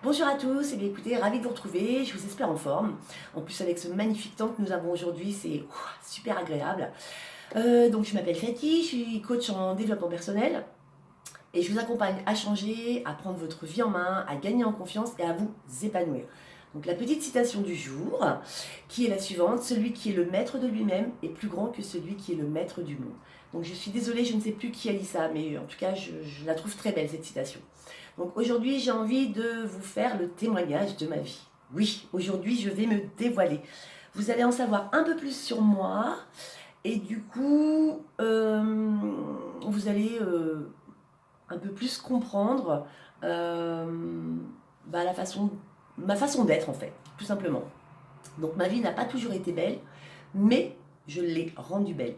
Bonjour à tous, et bien écoutez, ravi de vous retrouver, je vous espère en forme. En plus avec ce magnifique temps que nous avons aujourd'hui, c'est super agréable. Donc je m'appelle Fatih, je suis coach en développement personnel et je vous accompagne à changer, à prendre votre vie en main, à gagner en confiance et à vous épanouir. Donc la petite citation du jour, qui est la suivante: celui qui est le maître de lui-même est plus grand que celui qui est le maître du monde. Donc je suis désolée, je ne sais plus qui a dit ça, mais en tout cas je la trouve très belle cette citation. Donc aujourd'hui j'ai envie de vous faire le témoignage de ma vie. Oui, aujourd'hui je vais me dévoiler. Vous allez en savoir un peu plus sur moi et du coup vous allez un peu plus comprendre la ma façon d'être en fait, tout simplement. Donc ma vie n'a pas toujours été belle, mais je l'ai rendue belle.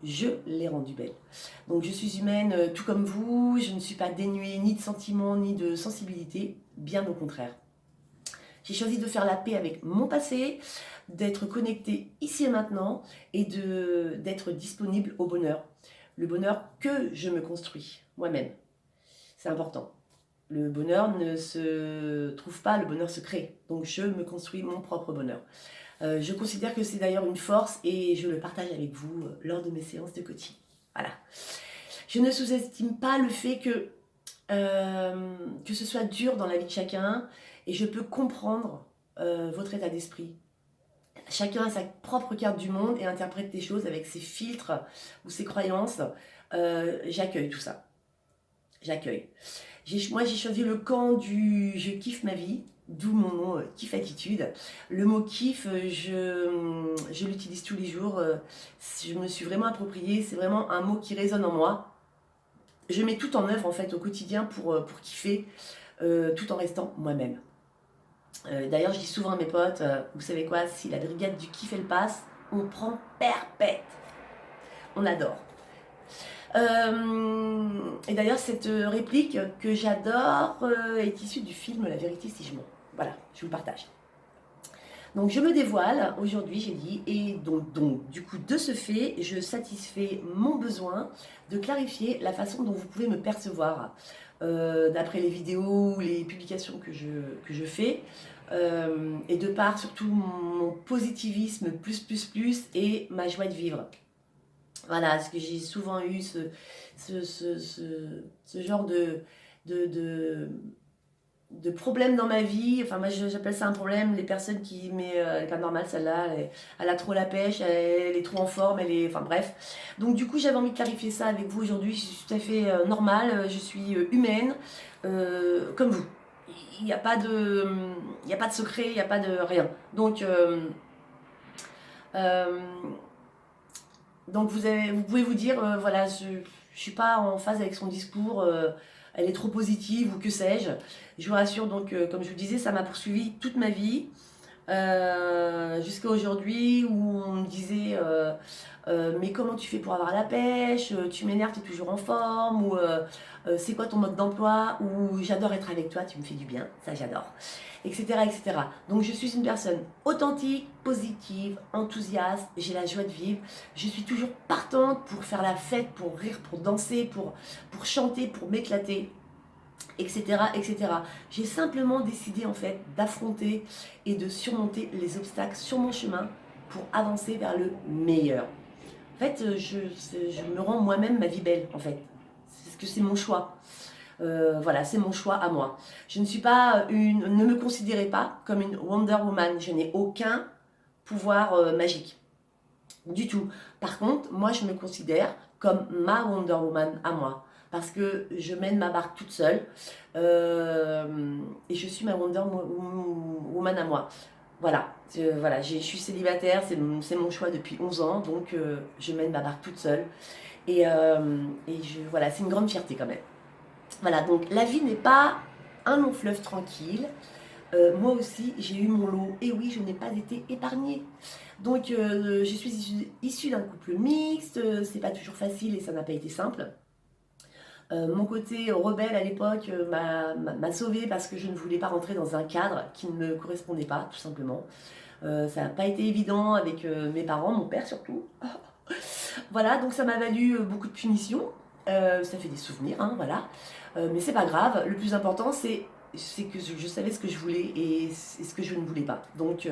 Je l'ai rendue belle. Donc je suis humaine tout comme vous, je ne suis pas dénuée ni de sentiments ni de sensibilité, bien au contraire. J'ai choisi de faire la paix avec mon passé, d'être connectée ici et maintenant et d'être disponible au bonheur. Le bonheur que je me construis moi-même. C'est important. Le bonheur ne se trouve pas, le bonheur se crée. Donc je me construis mon propre bonheur. Je considère que c'est d'ailleurs une force et je le partage avec vous lors de mes séances de coaching. Voilà. Je ne sous-estime pas le fait que ce soit dur dans la vie de chacun et je peux comprendre votre état d'esprit. Chacun a sa propre carte du monde et interprète les choses avec ses filtres ou ses croyances. J'accueille tout ça. J'accueille. Moi, j'ai choisi le camp du je kiffe ma vie, d'où mon nom kiff attitude. Le mot kiff, je l'utilise tous les jours. Je me suis vraiment approprié. C'est vraiment un mot qui résonne en moi. Je mets tout en œuvre en fait au quotidien pour kiffer, tout en restant moi-même. D'ailleurs, je dis souvent à mes potes, vous savez quoi, si la brigade du kiff elle passe, on prend perpète. On adore. Et d'ailleurs, cette réplique que j'adore est issue du film La vérité si je mens. Voilà, je vous le partage. Donc je me dévoile aujourd'hui, j'ai dit, et donc du coup de ce fait, je satisfais mon besoin de clarifier la façon dont vous pouvez me percevoir. D'après les vidéos, les publications que je fais, et de par surtout mon positivisme et ma joie de vivre. Voilà, parce que j'ai souvent eu ce genre de, de, de problèmes dans ma vie. Enfin, moi j'appelle ça un problème. Les personnes qui, mais elle est pas normale celle-là, elle a trop la pêche, elle est trop en forme, elle est. Enfin bref. Donc du coup, j'avais envie de clarifier ça avec vous aujourd'hui. Je suis tout à fait normale, je suis humaine, comme vous. Il n'y a pas de, il n'y a pas de secret, il n'y a pas de rien. Euh, donc vous pouvez vous dire, voilà, je ne suis pas en phase avec son discours, elle est trop positive ou que sais-je. Je vous rassure, donc comme je vous disais, ça m'a poursuivi toute ma vie, jusqu'à aujourd'hui où on me disait mais comment tu fais pour avoir la pêche, tu m'énerves, tu es toujours en forme, ou c'est quoi ton mode d'emploi, ou j'adore être avec toi, tu me fais du bien, ça j'adore, etc., etc. Donc je suis une personne authentique, positive, enthousiaste, j'ai la joie de vivre, je suis toujours partante pour faire la fête, pour rire, pour danser, pour chanter, pour m'éclater, etc., etc. J'ai simplement décidé en fait d'affronter et de surmonter les obstacles sur mon chemin pour avancer vers le meilleur. En fait, je me rends moi-même ma vie belle, en fait. Parce que c'est mon choix. Voilà, c'est mon choix à moi. Je ne suis pas une... Ne me considérez pas comme une Wonder Woman. Je n'ai aucun pouvoir magique. Du tout. Par contre, moi, je me considère comme ma Wonder Woman à moi. Parce que je mène ma barque toute seule. Et je suis ma Wonder Woman à moi. Voilà, je suis célibataire, c'est mon choix depuis 11 ans, donc je mène ma barque toute seule. Voilà, c'est une grande fierté quand même. Voilà, donc la vie n'est pas un long fleuve tranquille. Moi aussi, j'ai eu mon lot. Et oui, je n'ai pas été épargnée. Donc, je suis issue d'un couple mixte. C'est pas toujours facile et ça n'a pas été simple. Mon côté rebelle à l'époque m'a sauvée parce que je ne voulais pas rentrer dans un cadre qui ne me correspondait pas, tout simplement. Ça n'a pas été évident avec mes parents, mon père surtout. Voilà, donc ça m'a valu beaucoup de punitions. Ça fait des souvenirs, hein, voilà. Mais c'est pas grave. Le plus important, c'est c'est que je savais ce que je voulais et ce que je ne voulais pas. Donc,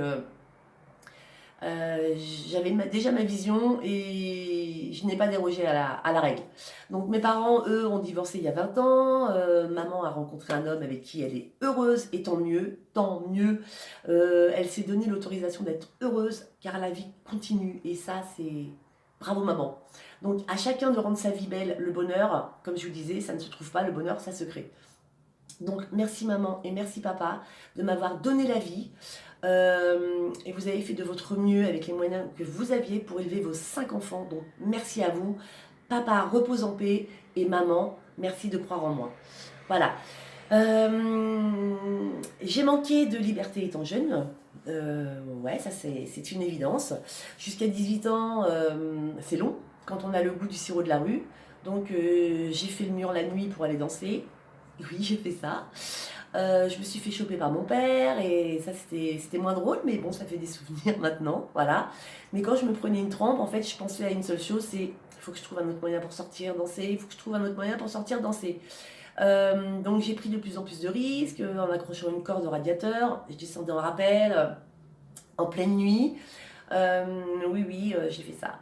j'avais déjà ma vision et je n'ai pas dérogé à la règle. Donc mes parents, eux, ont divorcé il y a 20 ans. Maman a rencontré un homme avec qui elle est heureuse et tant mieux, tant mieux. Elle s'est donné l'autorisation d'être heureuse car la vie continue et ça c'est bravo maman. Donc à chacun de rendre sa vie belle, le bonheur, comme je vous disais, ça ne se trouve pas, le bonheur ça se crée. Donc merci maman et merci papa de m'avoir donné la vie. Et vous avez fait de votre mieux avec les moyens que vous aviez pour élever vos 5 enfants. Donc merci à vous. Papa, repose en paix. Et maman, merci de croire en moi. Voilà. J'ai manqué de liberté étant jeune. Ouais, ça c'est une évidence. Jusqu'à 18 ans, c'est long quand on a le goût du sirop de la rue. Donc j'ai fait le mur la nuit pour aller danser. Oui, j'ai fait ça. Je me suis fait choper par mon père et ça c'était moins drôle, mais bon, ça fait des souvenirs maintenant, voilà. Mais quand je me prenais une trempe, en fait, je pensais à une seule chose, c'est il faut que je trouve un autre moyen pour sortir danser, il faut que je trouve un autre moyen pour sortir danser. Donc j'ai pris de plus en plus de risques en accrochant une corde au radiateur, je descendais en rappel, en pleine nuit. Oui, j'ai fait ça.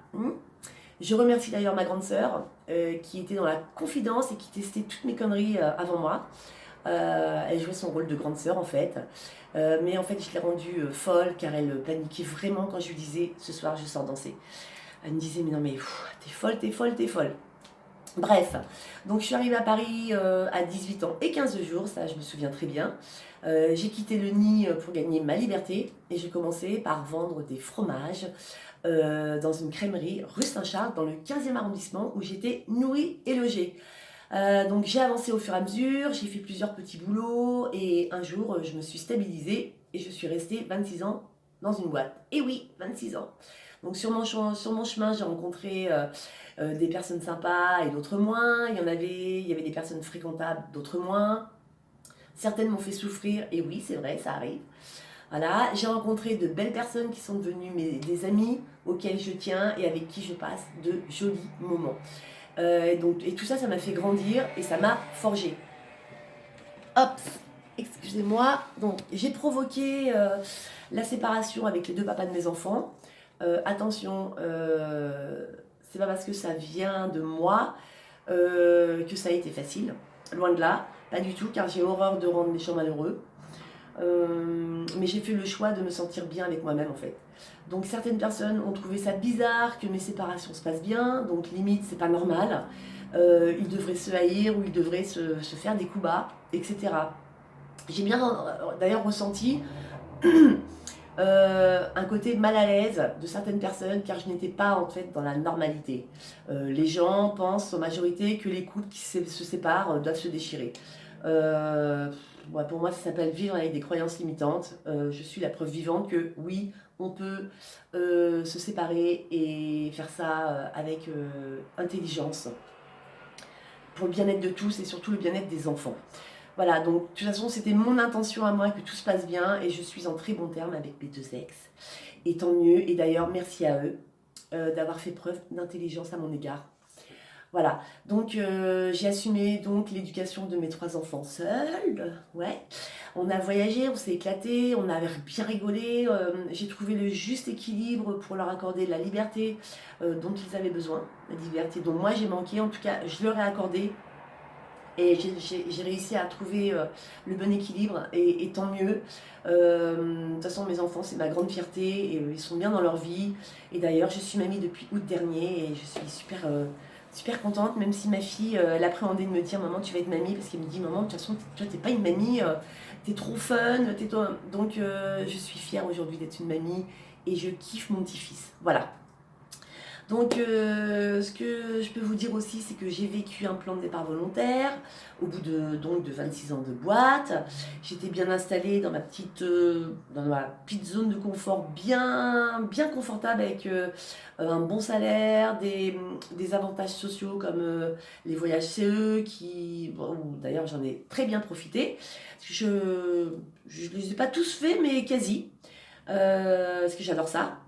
Je remercie d'ailleurs ma grande sœur qui était dans la confidence et qui testait toutes mes conneries avant moi. Elle jouait son rôle de grande sœur en fait. Mais en fait, je l'ai rendue folle car elle paniquait vraiment quand je lui disais ce soir je sors danser. Elle me disait mais non mais t'es folle, t'es folle, t'es folle. Bref, donc je suis arrivée à Paris à 18 ans et 15 jours, ça je me souviens très bien. J'ai quitté le nid pour gagner ma liberté et j'ai commencé par vendre des fromages dans une crèmerie rue Saint-Charles dans le 15e arrondissement où j'étais nourrie et logée. Donc j'ai avancé au fur et à mesure, j'ai fait plusieurs petits boulots et un jour je me suis stabilisée et je suis restée 26 ans dans une boîte. Et oui, 26 ans. Donc sur mon chemin, j'ai rencontré des personnes sympas et d'autres moins. Il y avait des personnes fréquentables, d'autres moins. Certaines m'ont fait souffrir et oui, c'est vrai, ça arrive. Voilà, j'ai rencontré de belles personnes qui sont devenues des amis auxquels je tiens et avec qui je passe de jolis moments. Et tout ça, ça m'a fait grandir et ça m'a forgé. Hop, excusez-moi. Donc, j'ai provoqué la séparation avec les deux papas de mes enfants. Attention, c'est pas parce que ça vient de moi que ça a été facile. Loin de là, pas du tout, car j'ai horreur de rendre les gens malheureux. Mais j'ai fait le choix de me sentir bien avec moi-même en fait. Donc certaines personnes ont trouvé ça bizarre que mes séparations se passent bien, donc limite c'est pas normal. Ils devraient se haïr ou ils devraient se faire des coups bas, etc. J'ai bien d'ailleurs ressenti un côté mal à l'aise de certaines personnes car je n'étais pas en fait dans la normalité. Les gens pensent en majorité que les couples qui se séparent doivent se déchirer. Ouais, pour moi, ça s'appelle vivre avec des croyances limitantes. Je suis la preuve vivante que oui, on peut se séparer et faire ça avec intelligence pour le bien-être de tous et surtout le bien-être des enfants. Voilà, donc de toute façon, c'était mon intention à moi que tout se passe bien et je suis en très bon terme avec mes deux ex. Et tant mieux, et d'ailleurs, merci à eux d'avoir fait preuve d'intelligence à mon égard. Voilà, donc j'ai assumé donc l'éducation de mes 3 enfants seuls, ouais. On a voyagé, on s'est éclaté, on a bien rigolé, j'ai trouvé le juste équilibre pour leur accorder la liberté dont ils avaient besoin, la liberté dont moi j'ai manqué, en tout cas je leur ai accordé et j'ai réussi à trouver le bon équilibre et tant mieux. De toute façon mes enfants c'est ma grande fierté et ils sont bien dans leur vie et d'ailleurs je suis mamie depuis août dernier et je suis super contente, même si ma fille, elle appréhendait de me dire maman tu vas être mamie parce qu'elle me dit maman de toute façon toi t'es pas une mamie, t'es trop fun, t'es toi. Donc je suis fière aujourd'hui d'être une mamie et je kiffe mon petit-fils. Voilà. Donc ce que je peux vous dire aussi c'est que j'ai vécu un plan de départ volontaire au bout de 26 ans de boîte. J'étais bien installée dans dans ma petite zone de confort bien confortable avec un bon salaire, des avantages sociaux comme les voyages CE où d'ailleurs j'en ai très bien profité. Je ne les ai pas tous faits mais quasi parce que j'adore ça.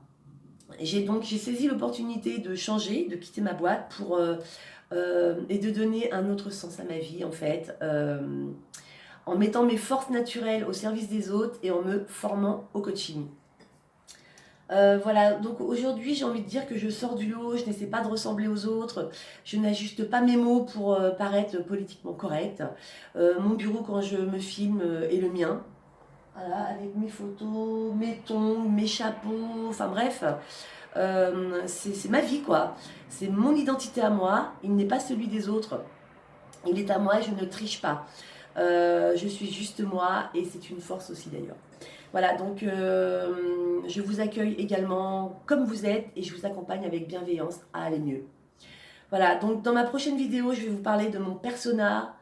J'ai saisi l'opportunité de changer, de quitter ma boîte et de donner un autre sens à ma vie en fait. en mettant mes forces naturelles au service des autres et en me formant au coaching. Voilà, donc aujourd'hui j'ai envie de dire que je sors du lot, je n'essaie pas de ressembler aux autres, je n'ajuste pas mes mots pour paraître politiquement correct. Mon bureau quand je me filme est le mien, voilà, avec mes photos, mes tongs, mes chapeaux, enfin bref, c'est ma vie quoi, c'est mon identité à moi, il n'est pas celui des autres, il est à moi et je ne triche pas. Je suis juste moi et c'est une force aussi d'ailleurs. Voilà, donc je vous accueille également comme vous êtes et je vous accompagne avec bienveillance à aller mieux. Voilà, donc dans ma prochaine vidéo, je vais vous parler de mon persona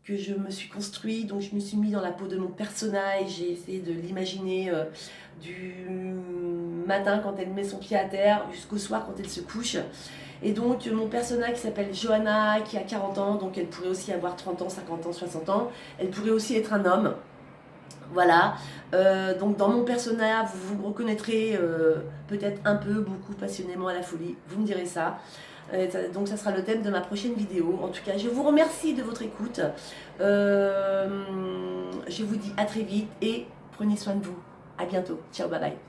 que je me suis construit. Donc je me suis mis dans la peau de mon persona et j'ai essayé de l'imaginer du matin quand elle met son pied à terre jusqu'au soir quand elle se couche. Et donc mon persona qui s'appelle Johanna, qui a 40 ans, donc elle pourrait aussi avoir 30 ans, 50 ans, 60 ans. Elle pourrait aussi être un homme. Voilà, donc dans mon persona, vous vous reconnaîtrez peut-être un peu, beaucoup, passionnément à la folie, vous me direz ça. Donc ça sera le thème de ma prochaine vidéo. En tout cas, je vous remercie de votre écoute. Je vous dis à très vite et prenez soin de vous. À bientôt. Ciao, bye bye.